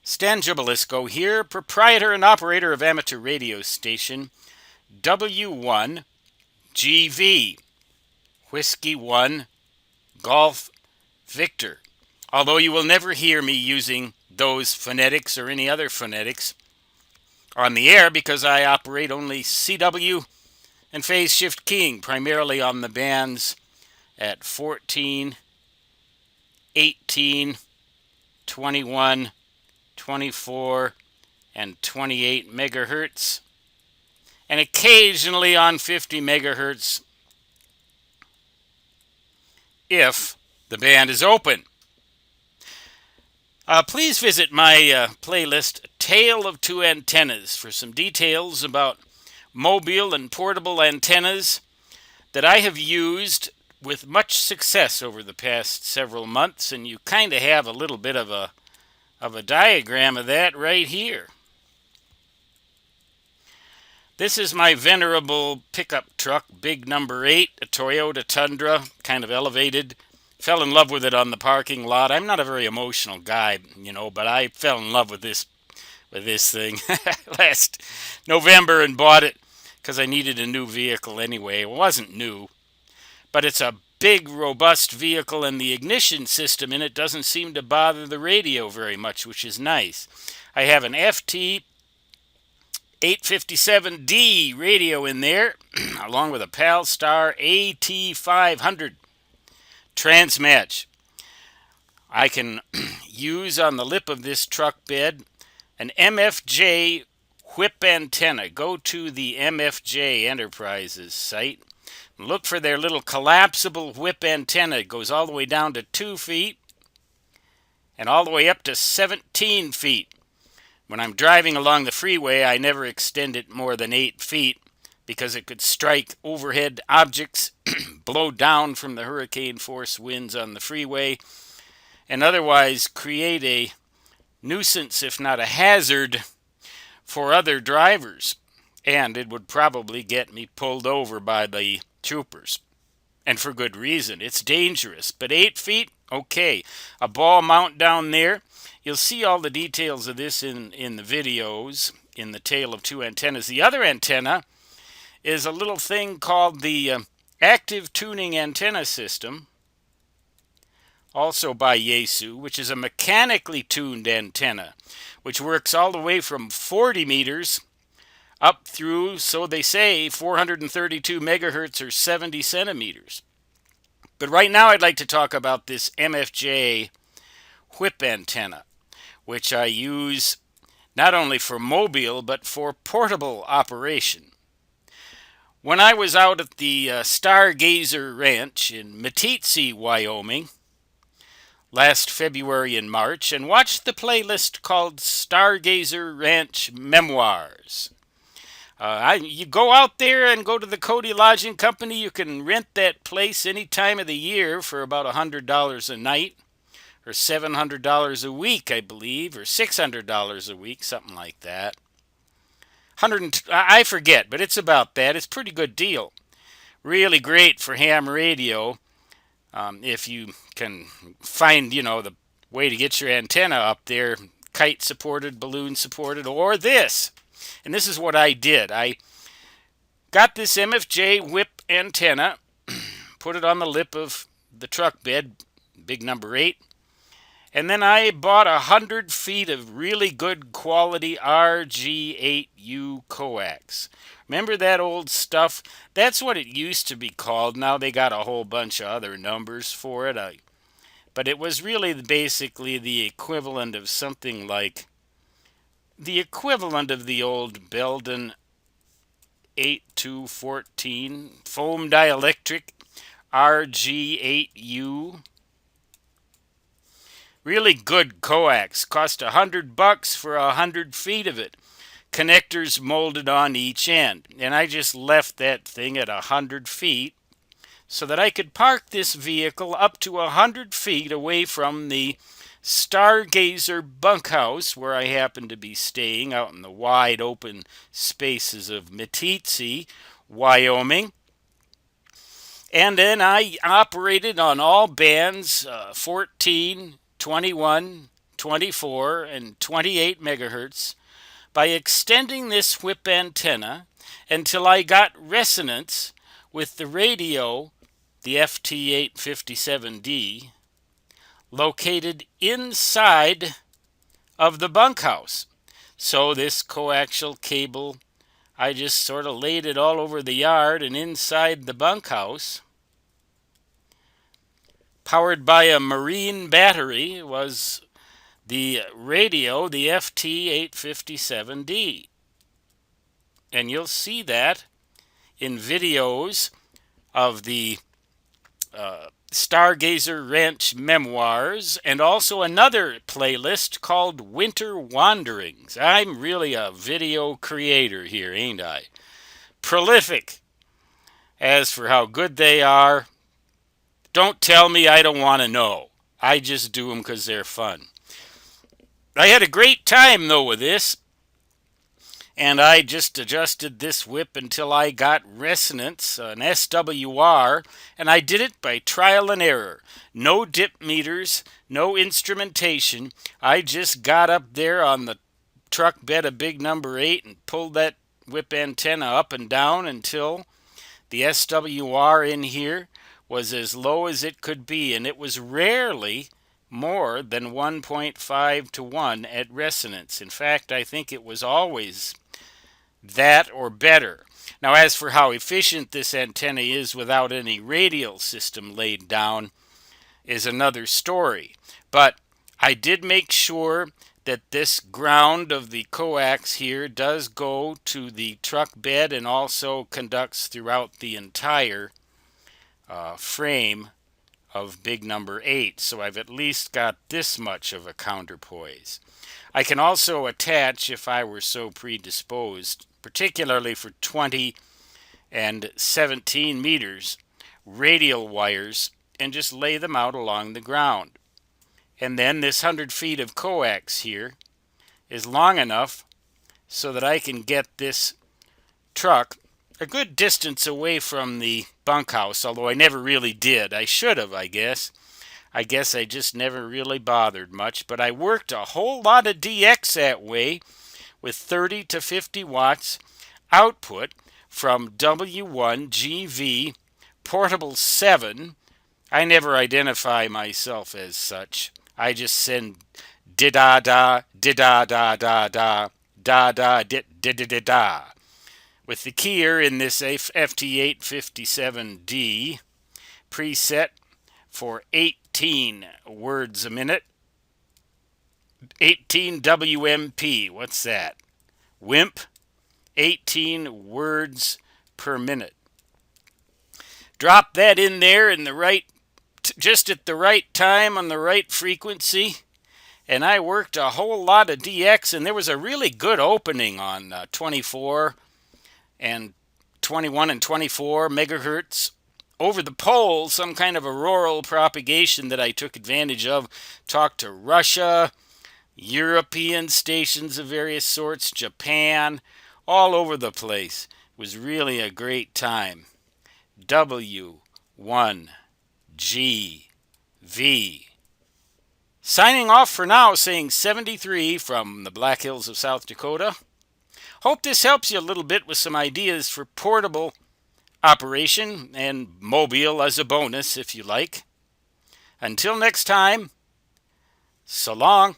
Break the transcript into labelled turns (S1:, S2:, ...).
S1: Stan Gibilisco here, proprietor and operator of amateur radio station W1GV, Whiskey 1, Golf, Victor. Although you will never hear me using those phonetics or any other phonetics on the air because I operate only CW and phase shift keying, primarily on the bands at 14, 18, 21, 24, and 28 megahertz, and occasionally on 50 megahertz if the band is open. Please visit my playlist, Tale of Two Antennas, for some details about mobile and portable antennas that I have used with much success over the past several months, and you kind of have a little bit of a diagram of that right here. This is my venerable pickup truck, big number 8, a Toyota Tundra, kind of elevated. Fell in love with it on the parking lot. I'm not a very emotional guy, but I fell in love with this thing last November and bought it because I needed a new vehicle anyway. It wasn't new, but it's a big, robust vehicle, and the ignition system in it doesn't seem to bother the radio very much, which is nice. I have an FT 857D radio in there, along with a Palstar AT500 transmatch. I can use on the lip of this truck bed an MFJ whip antenna. Go to the MFJ Enterprises site. Look for their little collapsible whip antenna. It goes all the way down to 2 feet and all the way up to 17 feet. When I'm driving along the freeway, I never extend it more than 8 feet because it could strike overhead objects, blow down from the hurricane force winds on the freeway, and otherwise create a nuisance, if not a hazard, for other drivers. And it would probably get me pulled over by the troopers. And for good reason. It's dangerous. But 8 feet, okay. A ball mount down there. You'll see all the details of this in the videos, in the Tale of Two Antennas. The other antenna is a little thing called the Active Tuning Antenna System, also by Yaesu, which is a mechanically tuned antenna, which works all the way from 40 meters up through, so they say, 432 megahertz or 70 centimeters. But right now I'd like to talk about this MFJ whip antenna, which I use not only for mobile but for portable operation. When I was out at the Stargazer Ranch in Meeteetse, Wyoming, last February and March, and watched the playlist called Stargazer Ranch Memoirs. You go out there and go to the Cody Lodging Company. You can rent that place any time of the year for about $100 a night, or $700 a week, I believe, or $600 a week, something like that. I forget, but it's about that. It's a pretty good deal. Really great for ham radio. If you can find, the way to get your antenna up there, kite supported, balloon supported, or this. And this is what I did. I got this MFJ whip antenna, put it on the lip of the truck bed, big number 8, and then I bought 100 feet of really good quality RG8U coax. Remember that old stuff? That's what it used to be called. Now they got a whole bunch of other numbers for it. But it was really basically the equivalent of something like the equivalent of the old Belden 8214 foam dielectric RG8U. Really good coax. Cost $100 for 100 feet of it. Connectors molded on each end. And I just left that thing at 100 feet so that I could park this vehicle up to 100 feet away from the Stargazer bunkhouse where I happened to be staying out in the wide open spaces of Meeteetse, Wyoming. And then I operated on all bands, 14, 21, 24, and 28 megahertz by extending this whip antenna until I got resonance with the radio, the FT857D, located inside of the bunkhouse. So this coaxial cable, I just sort of laid it all over the yard and inside the bunkhouse, powered by a marine battery, was the radio, the FT857D. And you'll see that in videos of the Stargazer Ranch Memoirs, and also another playlist called Winter Wanderings. I'm really a video creator here, ain't I? Prolific. As for how good they are, don't tell me, I don't want to know. I just do them because they're fun. I had a great time, though, with this. And I just adjusted this whip until I got resonance, an SWR, and I did it by trial and error. No dip meters, no instrumentation. I just got up there on the truck bed of big number 8 and pulled that whip antenna up and down until the SWR in here was as low as it could be, and it was rarely more than 1.5 to 1 at resonance. In fact, I think it was always that or better. Now, as for how efficient this antenna is without any radial system laid down is another story. But I did make sure that this ground of the coax here does go to the truck bed and also conducts throughout the entire frame of big number 8. So I've at least got this much of a counterpoise. I can also attach, if I were so predisposed, particularly for 20 and 17 meters, radial wires and just lay them out along the ground. And then this 100 feet of coax here is long enough so that I can get this truck a good distance away from the bunkhouse, although I never really did. I should have, I guess. I just never really bothered much, but I worked a whole lot of DX that way with 30 to 50 watts output from W1GV Portable 7. I never identify myself as such. I just send da-da-da, da-da-da-da-da, da-da, da-da-da-da. With the keyer in this FT857D preset for 18 words a minute. 18 WMP, what's that? WIMP, 18 words per minute. Drop that in there in the right, just at the right time on the right frequency. And I worked a whole lot of DX, and there was a really good opening on 24 and 21 and 24 megahertz over the pole, some kind of auroral propagation that I took advantage of. Talked to Russia, European stations of various sorts, Japan, all over the place. It was really a great time. W1GV. Signing off for now, saying 73 from the Black Hills of South Dakota. Hope this helps you a little bit with some ideas for portable operation and mobile as a bonus if you like. Until next time, so long.